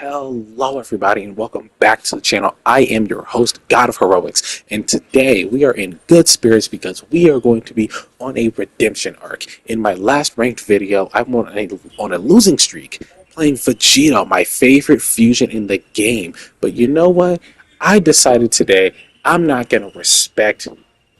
Hello, everybody, and welcome back to the channel. I am your host, God of Heroics, and today we are in good spirits because we are going to be on a redemption arc. In my last ranked video, I'm on a losing streak, playing Vegito, my favorite fusion in the game. But you know what? I decided today I'm not going to respect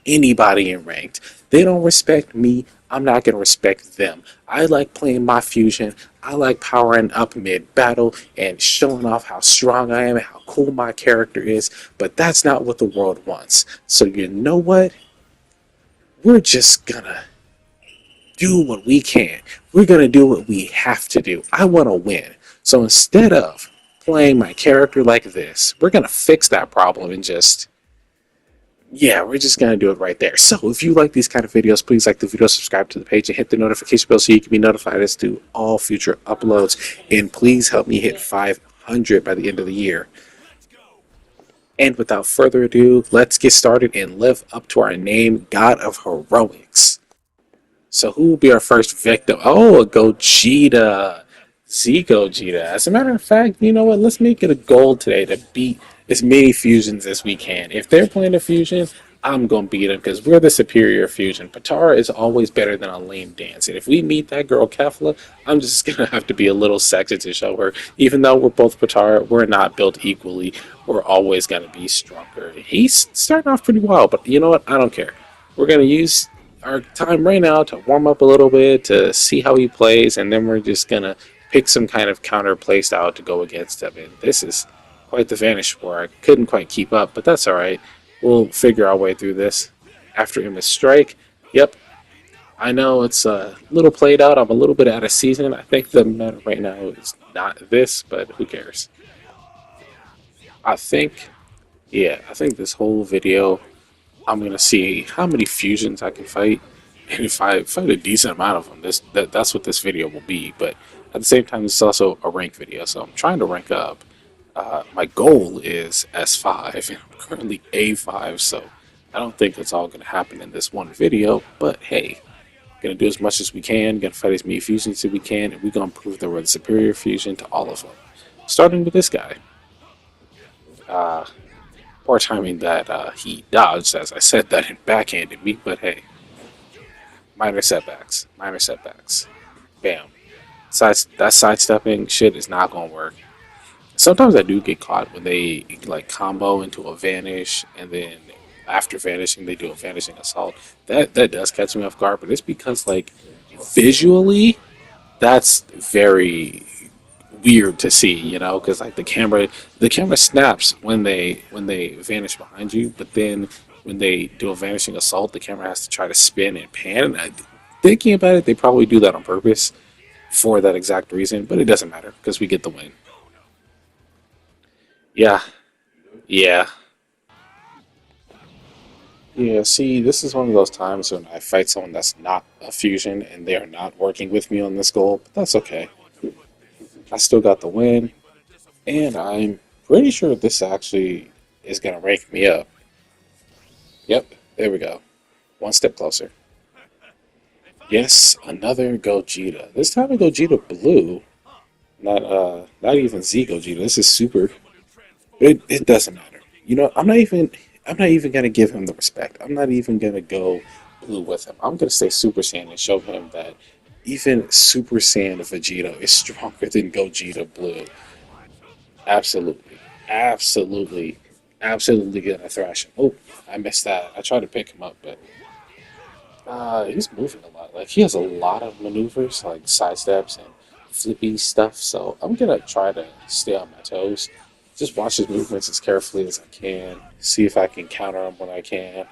anybody in ranked. They don't respect me. I'm not going to respect them. I like playing my fusion. I like powering up mid battle and showing off how strong I am and how cool my character is. But that's not what the world wants. So you know what? We're just gonna do what we can. We're gonna do what we have to do. I want to win. So instead of playing my character like this, we're gonna fix that problem and just we're just going to do it right there. So if you like these kind of videos, please like the video, subscribe to the page, and hit the notification bell so you can be notified as to all future uploads. And please help me hit 500 by the end of the year. And without further ado, let's get started and live up to our name, God of Heroics. So who will be our first victim? Oh, a Gogeta. Gogeta. As a matter of fact, you know what? Let's make it a goal today to beat as many fusions as we can. If they're playing a fusion, I'm going to beat them because we're the superior fusion. Patara is always better than a lame dance. And if we meet that girl Kefla, I'm just going to have to be a little sexy to show her. Even though we're both Patara, we're not built equally. We're always going to be stronger. He's starting off pretty well, but you know what? I don't care. We're going to use our time right now to warm up a little bit, to see how he plays, and then we're just going to pick some kind of counter play style to go against him. And this is quite the vanish war. I couldn't quite keep up, but that's alright. We'll figure our way through this. After him is strike. Yep. I know it's a little played out. I'm a little bit out of season. I think the meta right now is not this, but who cares? I think this whole video I'm gonna see how many fusions I can fight. And if I fight a decent amount of them, that's what this video will be. But at the same time, it's also a rank video, so I'm trying to rank up. My goal is S5, and I'm currently A5, so I don't think it's all going to happen in this one video. But hey, going to do as much as we can, going to fight as many fusions as we can, and we're going to prove that we're the superior fusion to all of them. Starting with this guy. Poor timing that he dodged, as I said that, and backhanded me, but hey. Minor setbacks. Minor setbacks. Bam. That sidestepping shit is not going to work. Sometimes I do get caught when they like combo into a vanish, and then after vanishing they do a vanishing assault. That does catch me off guard, but it's because like visually that's very weird to see, you know, because like the camera snaps when they vanish behind you, but then when they do a vanishing assault, the camera has to try to spin and pan. And thinking about it, they probably do that on purpose for that exact reason, but it doesn't matter because we get the win. Yeah, yeah, yeah. See, this is one of those times when I fight someone that's not a fusion and they are not working with me on this goal, but that's okay. I still got the win, and I'm pretty sure this actually is gonna rank me up. Yep, there we go. One step closer. Yes, another Gogeta. This time a Gogeta Blue, not even Z Gogeta. This is Super. But it doesn't matter. You know, I'm not even gonna give him the respect. I'm not even gonna go blue with him. I'm gonna stay Super Saiyan and show him that even Super Saiyan Vegito is stronger than Gogeta Blue. Absolutely. Absolutely. Absolutely gonna thrash him. Oh, I missed that. I tried to pick him up, but he's moving a lot. Like he has a lot of maneuvers, like sidesteps and flippy stuff. So I'm gonna try to stay on my toes. Just watch his movements as carefully as I can. See if I can counter him when I can.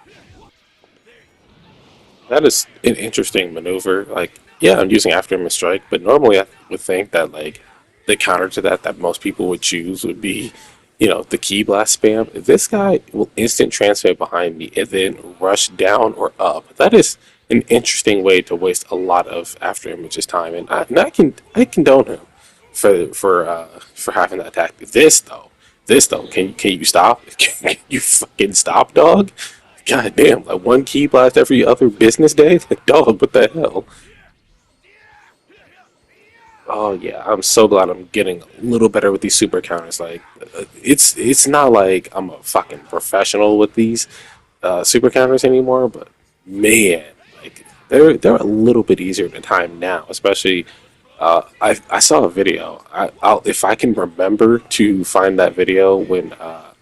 That is an interesting maneuver. Like, yeah, I'm using after him a strike, but normally I would think that like the counter to that most people would choose would be, you know, the key blast spam. This guy will instant transfer behind me and then rush down or up. That is an interesting way to waste a lot of after images time, and I condone him for having that attack. This though, can you stop? Can you fucking stop, dog? God damn, like one key blast every other business day? Like, dog, what the hell? Oh yeah, I'm so glad I'm getting a little better with these super counters. Like, it's not like I'm a fucking professional with these super counters anymore, but man, like they're a little bit easier to time now. Especially, I saw a video. I'll if I can remember to find that video when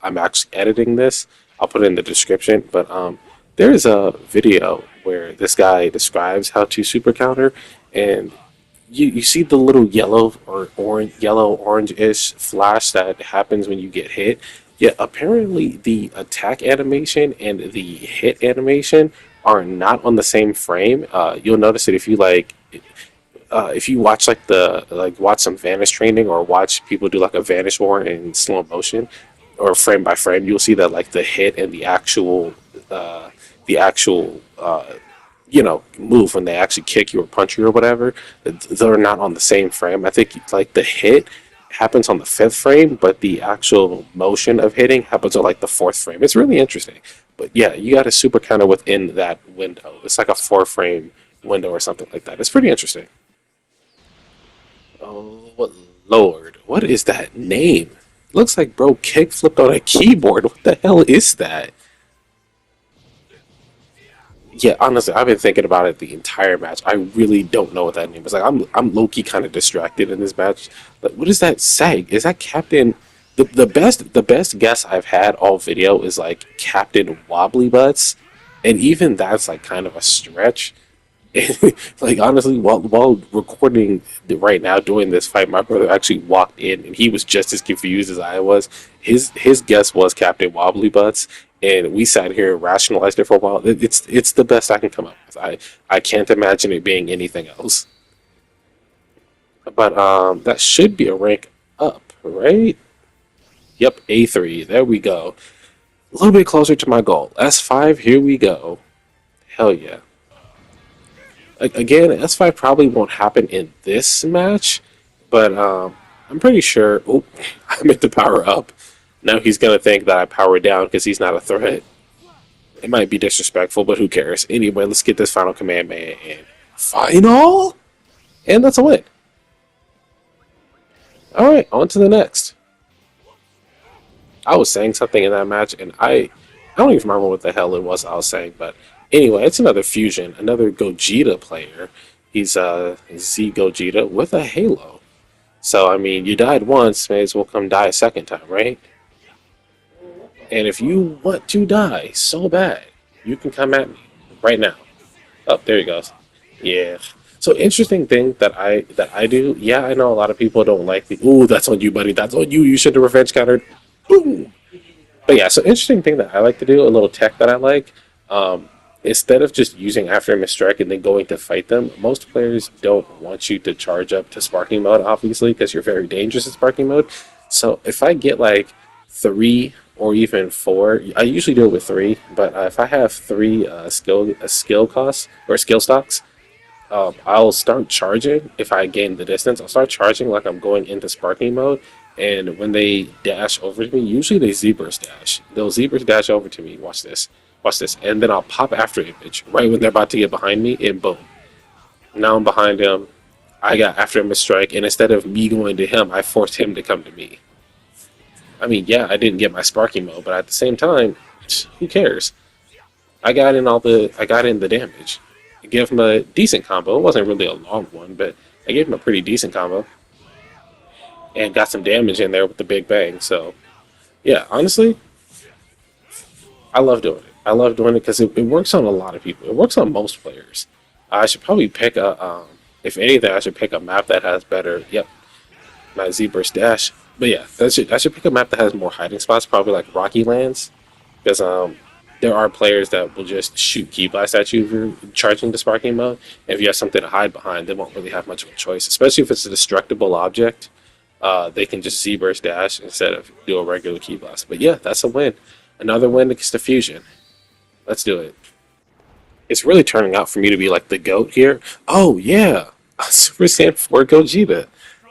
I'm actually editing this, I'll put it in the description. But there is a video where this guy describes how to super counter, and you see the little yellow or orange, yellow orange-ish flash that happens when you get hit. Yeah, apparently the attack animation and the hit animation are not on the same frame. You'll notice it if you watch watch some Vanish training or watch people do like a Vanish war in slow motion or frame by frame. You'll see that like the hit and the actual move when they actually kick you or punch you or whatever, they're not on the same frame. I think like the hit happens on the fifth frame, but the actual motion of hitting happens on like the fourth frame. It's really interesting. But yeah, you got a super counter within that window. It's like a four frame window or something like that. It's pretty interesting. Oh Lord, what is that name? Looks like bro kick flipped on a keyboard. What the hell is that? Yeah, honestly, I've been thinking about it the entire match. I really don't know what that name is. Like, I'm low key kind of distracted in this match. But what does that say? Is that Captain? The best guess I've had all video is like Captain Wobbly Butts, and even that's like kind of a stretch. Like honestly, while recording right now doing this fight, my brother actually walked in and he was just as confused as I was. His guess was Captain Wobbly Butts, and we sat here and rationalized it for a while. It's the best I can come up with. I can't imagine it being anything else. But that should be a rank up, right? Yep, A3. There we go. A little bit closer to my goal. S5. Here we go. Hell yeah. Again, S5 probably won't happen in this match, but I'm pretty sure. Oh, I meant to power up. Now he's gonna think that I powered down because he's not a threat. It might be disrespectful, but who cares? Anyway, let's get this final command man and final, and that's a win. All right, on to the next. I was saying something in that match, and I don't even remember what the hell it was I was saying, but anyway, it's another fusion, another Gogeta player. He's Z Gogeta with a Halo. So I mean, you died once, may as well come die a second time, right? And if you want to die so bad, you can come at me right now. Oh, there he goes. Yeah. So interesting thing that I do. Yeah, I know a lot of people don't like the. Ooh, that's on you, buddy. That's on you. You should have revenge countered. Boom. But yeah, so interesting thing that I like to do, a little tech that I like. Instead of just using after a strike and then going to fight them, most players don't want you to charge up to sparking mode, obviously, because you're very dangerous in sparking mode. So if I get like three or even four, I usually do it with three, but if I have three skill costs or skill stocks, I'll start charging if I gain the distance. I'll start charging like I'm going into sparking mode. And when they dash over to me, usually they zebras dash. They'll zebras dash over to me. Watch this. Watch this. And then I'll pop after image right when they're about to get behind me, and boom. Now I'm behind him. I got after him a strike, and instead of me going to him, I forced him to come to me. I mean, yeah, I didn't get my sparking mode, but at the same time, who cares? I got in the damage. I gave him a decent combo. It wasn't really a long one, but I gave him a pretty decent combo and got some damage in there with the big bang. So yeah, honestly, I love doing it. I love doing it because it works on a lot of people. It works on most players. I should probably pick if anything, I should pick a map that has better. Yep, my ZBurst dash. But yeah, I should pick a map that has more hiding spots, probably like Rocky Lands, because there are players that will just shoot key blast at you if you're charging the sparking mode. And if you have something to hide behind, they won't really have much of a choice, especially if it's a destructible object. They can just Z-burst dash instead of do a regular key blast. But yeah, that's a win. Another win against the Fusion. Let's do it. It's really turning out for me to be like the GOAT here. Oh yeah, Super Saiyan 4 Gogeta.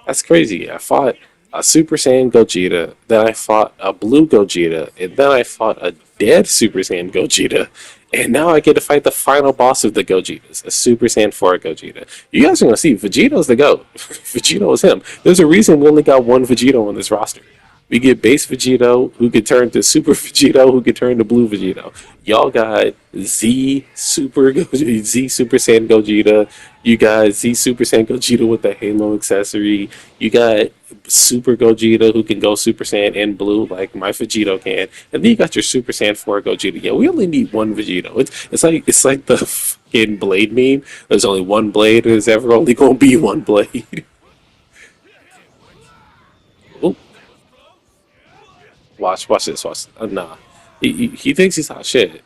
That's crazy. I fought a Super Saiyan Gogeta, then I fought a Blue Gogeta, and then I fought a dead Super Saiyan Gogeta, And now I get to fight the final boss of the Gogetas, a Super Saiyan 4 Gogeta. You guys are gonna see Vegito's the GOAT. Vegito is him. There's a reason we only got one Vegito on this roster. We get base Vegito, who could turn to Super Vegito, who could turn to Blue Vegito. Y'all got Z Super Saiyan Gogeta. You got Z Super Saiyan Gogeta with the Halo accessory. You got Super Gogeta who can go Super Saiyan in blue like my Vegito can, and then you got your Super Saiyan 4 Gogeta. Yeah, we only need one Vegito. It's like the fucking Blade meme. There's only one Blade. There's ever only gonna be one Blade. Oop, watch this. Watch. Nah, he thinks he's hot shit,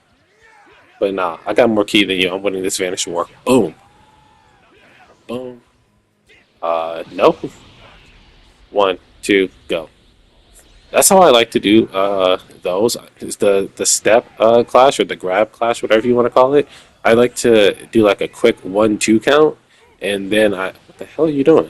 but nah. I got more key than you. I'm winning this Vanish War. Boom, boom. No. One, two, go. That's how I like to do those. Is the step clash or the grab clash, whatever you want to call it. I like to do like a quick 1-2 count, and then I. What the hell are you doing?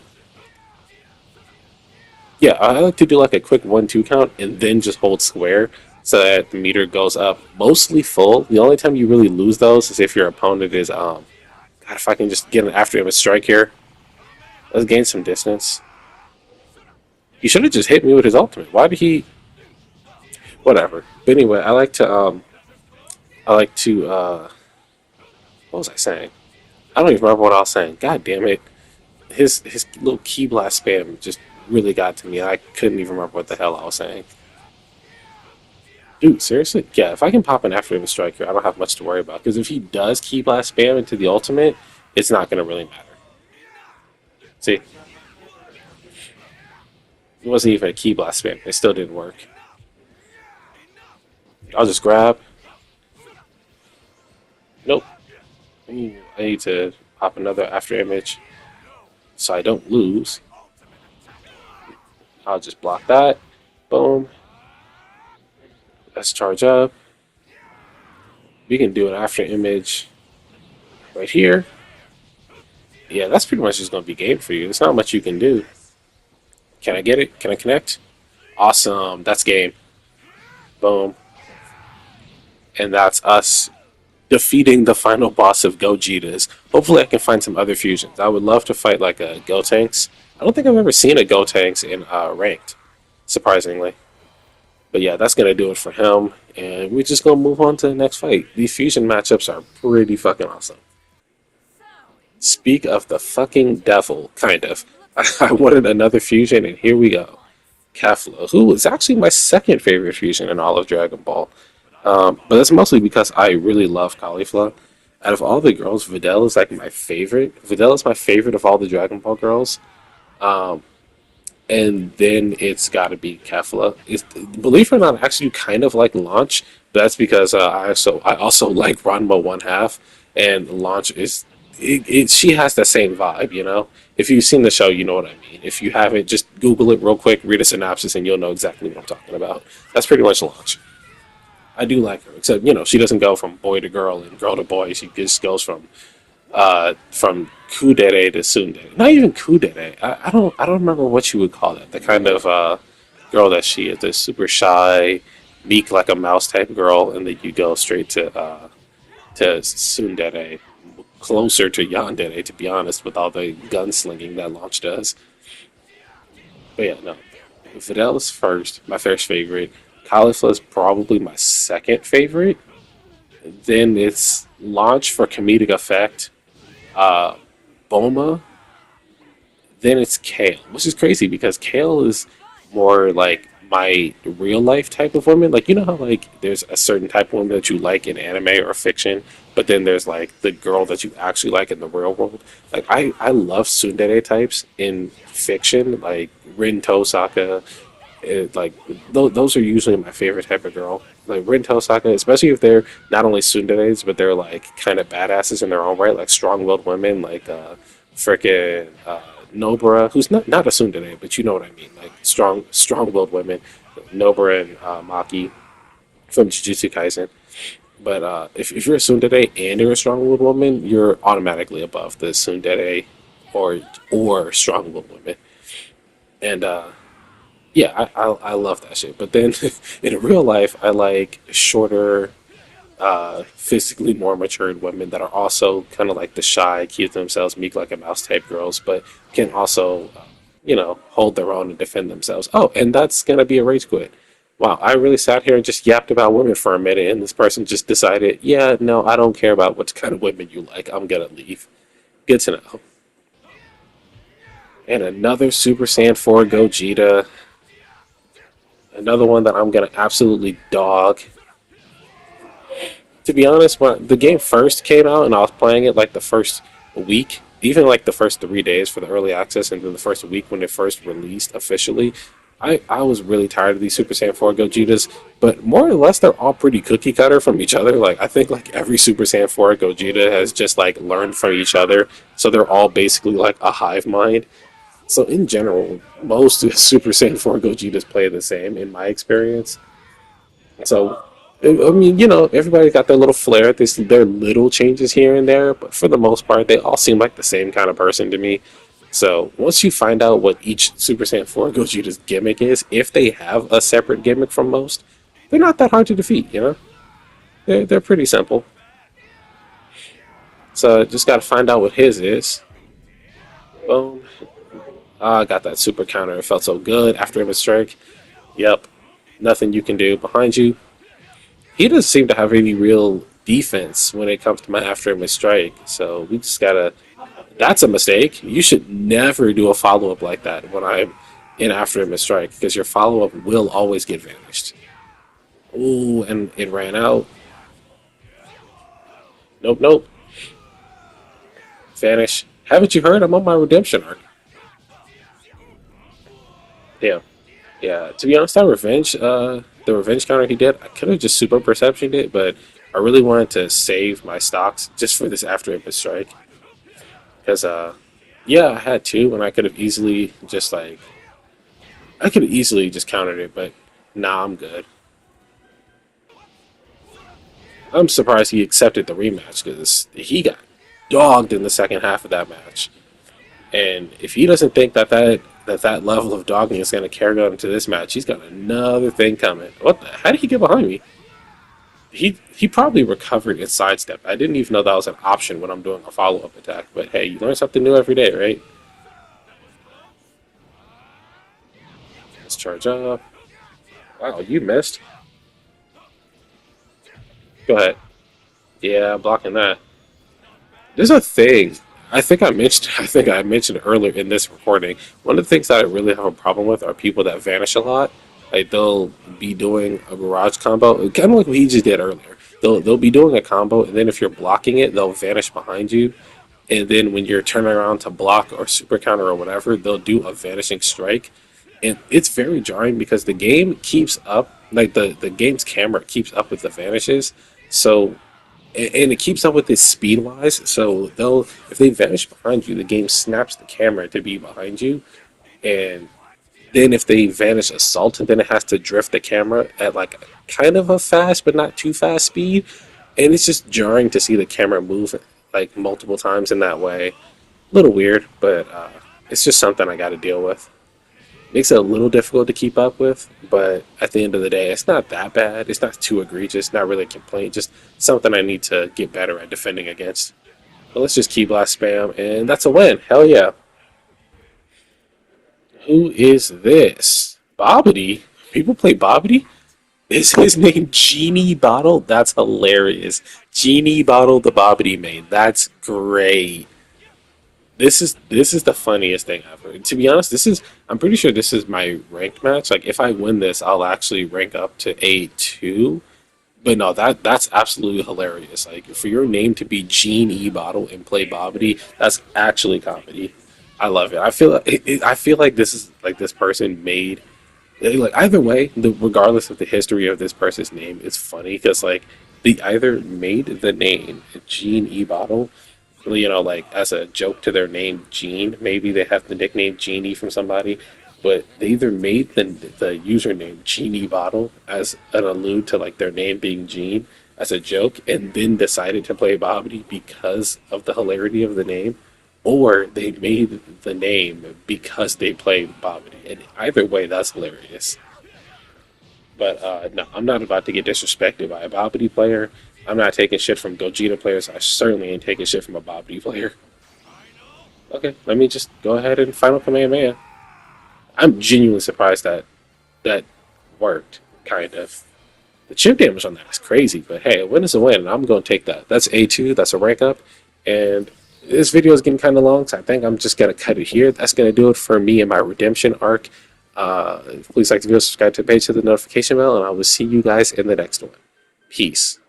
Yeah, I like to do like a quick 1-2 count, and then just hold square so that the meter goes up mostly full. The only time you really lose those is if your opponent is God, if I can just get an after him a strike here, let's gain some distance. He should have just hit me with his ultimate. Why did he? Whatever. But anyway, I like to what was I saying? I don't even remember what I was saying. God damn it. His little key blast spam just really got to me. I couldn't even remember what the hell I was saying. Dude, seriously? Yeah, if I can pop an after him strike here, I don't have much to worry about. Because if he does key blast spam into the ultimate, it's not gonna really matter. See? It wasn't even a key blast spam. It still didn't work. I'll just grab. Nope. Ooh, I need to pop another after image so I don't lose. I'll just block that. Boom. Let's charge up. We can do an after image right here. Yeah, that's pretty much just going to be game for you. There's not much you can do. Can I get it? Can I connect? Awesome. That's game. Boom. And that's us defeating the final boss of Gogeta's. Hopefully, I can find some other fusions. I would love to fight like a Gotenks. I don't think I've ever seen a Gotenks in ranked, surprisingly. But yeah, that's gonna do it for him, and we're just gonna move on to the next fight. These fusion matchups are pretty fucking awesome. Speak of the fucking devil, kind of. I wanted another fusion, and here we go. Kefla, who is actually my second favorite fusion in all of Dragon Ball. But that's mostly because I really love Caulifla. Out of all the girls, Videl is like my favorite. Videl is my favorite of all the Dragon Ball girls. Um, and then it's got to be Kefla. Believe it or not, I actually kind of like Launch. But that's because I also like Ranma one half, and Launch is she has the same vibe, you know. If you've seen the show, you know what I mean. If you haven't, just Google it real quick, read a synopsis, and you'll know exactly what I'm talking about. That's pretty much Launch. I do like her, except she doesn't go from boy to girl and girl to boy. She just goes from kudere to tsundere. Not even kudere. I don't remember what you would call that. The kind of girl that she is, the super meek like a mouse type girl, and then you go straight to tsundere, closer to yandere, to be honest, with all the gunslinging that Launch does. But yeah, no. Videl is first, my first favorite. Caulifla is probably my second favorite. Then it's Launch for comedic effect. Uh, Boma. Then it's Kale, which is crazy because Kale is more like my real life type of woman. Like, you know how like there's a certain type of woman that you like in anime or fiction, but then there's like the girl that you actually like in the real world. Like I love tsundere types in fiction, like Rin Tosaka. Like those are usually my favorite type of girl. Like Rin Tosaka, especially if they're not only tsunderes, but they're like kind of badasses in their own right, like strong-willed women, like frickin' Nobara, who's not a tsundere, but you know what I mean, like strong-willed women, Nobara and Maki from Jujutsu Kaisen. But if you're a tsundere and you're a strong-willed woman, you're automatically above the tsundere or strong-willed women. And yeah, I love that shit. But then in real life, I like shorter, physically more matured women that are also kind of like the shy, keep themselves meek like a mouse type girls, but can also, hold their own and defend themselves. Oh, and that's gonna be a rage quit. Wow, I really sat here and just yapped about women for a minute, and this person just decided, yeah, no, I don't care about what kind of women you like. I'm gonna leave. Good to know. And another Super Saiyan 4 Gogeta. Another one that I'm gonna absolutely dog. To be honest, when the game first came out and I was playing it like the first week, even like the first 3 days for the early access, and then the first week when it first released officially, I was really tired of these Super Saiyan 4 Gogetas, but more or less they're all pretty cookie cutter from each other. Like I think like every Super Saiyan 4 Gogeta has just like learned from each other, so they're all basically like a hive mind. So in general, most Super Saiyan 4 Gogetas play the same in my experience. So, I mean, everybody got their little flair, their little changes here and there, but for the most part, they all seem like the same kind of person to me. So, once you find out what each Super Saiyan 4 Gogeta's gimmick is, if they have a separate gimmick from most, they're not that hard to defeat. They're pretty simple. So, just gotta find out what his is. Boom. Ah, I got that super counter. It felt so good after a strike. Yep. Nothing you can do. Behind you, he doesn't seem to have any real defense when it comes to my after him strike. So we just gotta. That's a mistake. You should never do a follow up like that when I'm in after him strike because your follow up will always get vanished. Ooh, and it ran out. Nope, nope. Vanish. Haven't you heard? I'm on my redemption arc. Yeah, yeah. To be honest, the revenge counter he did, I could have just super perceptioned it, but I really wanted to save my stocks just for this after him strike. Because yeah, I had two, and I could have easily just like I could have easily just countered it, but nah, I'm good. I'm surprised he accepted the rematch because he got dogged in the second half of that match. And if he doesn't think that level of dogging is going to carry on into this match, he's got another thing coming. What the? How did he get behind me? He probably recovered and sidestepped. I didn't even know that was an option when I'm doing a follow up attack. But hey, you learn something new every day, right? Let's charge up. Wow, you missed. Go ahead. Yeah, blocking that. There's a thing. I think I mentioned earlier in this recording. One of the things that I really have a problem with are people that vanish a lot. Like they'll be doing a barrage combo, kind of like what he just did earlier. They'll be doing a combo, and then if you're blocking it, they'll vanish behind you. And then when you're turning around to block or super counter or whatever, they'll do a vanishing strike. And it's very jarring because the game keeps up, like the game's camera keeps up with the vanishes. So and it keeps up with this speed wise. So they'll if they vanish behind you, the game snaps the camera to be behind you, and then if they vanish assault, then it has to drift the camera at like kind of a fast but not too fast speed, and it's just jarring to see the camera move like multiple times in that way. A little weird, but it's just something I got to deal with. Makes it a little difficult to keep up with, but at the end of the day, it's not that bad. It's not too egregious. Not really a complaint. Just something I need to get better at defending against. But let's just key blast spam, and that's a win. Hell yeah! Who is this? Bobbity? People play Bobbity? Is his name Genie Bottle? That's hilarious. Genie Bottle the Bobbity main. That's great. This is the funniest thing ever. To be honest, I'm pretty sure this is my ranked match. Like if I win this, I'll actually rank up to A2. But no, that's absolutely hilarious. Like for your name to be Genie Bottle and play Bobbity, that's actually comedy. I love it. I feel like this is like this person made like either way, regardless of the history of this person's name, it's funny because like they either made the name Gene E Bottle, like as a joke to their name Gene. Maybe they have the nickname Genie from somebody, but they either made the username Genie Bottle as an allude to like their name being Gene as a joke, and then decided to play Bobbity because of the hilarity of the name, or they made the name because they played Bobbity. And either way, that's hilarious. But no, I'm not about to get disrespected by a Bobbity player. I'm not taking shit from Gogeta players. I certainly ain't taking shit from a Bob D player. Okay, let me just go ahead and Final Kamehameha. I'm genuinely surprised that that worked, kind of. The chip damage on that is crazy, but hey, a win is a win, and I'm going to take that. That's A2, that's a rank up, and this video is getting kind of long, so I think I'm just going to cut it here. That's going to do it for me and my redemption arc. Please like the video, subscribe to the page, hit the notification bell, and I will see you guys in the next one. Peace.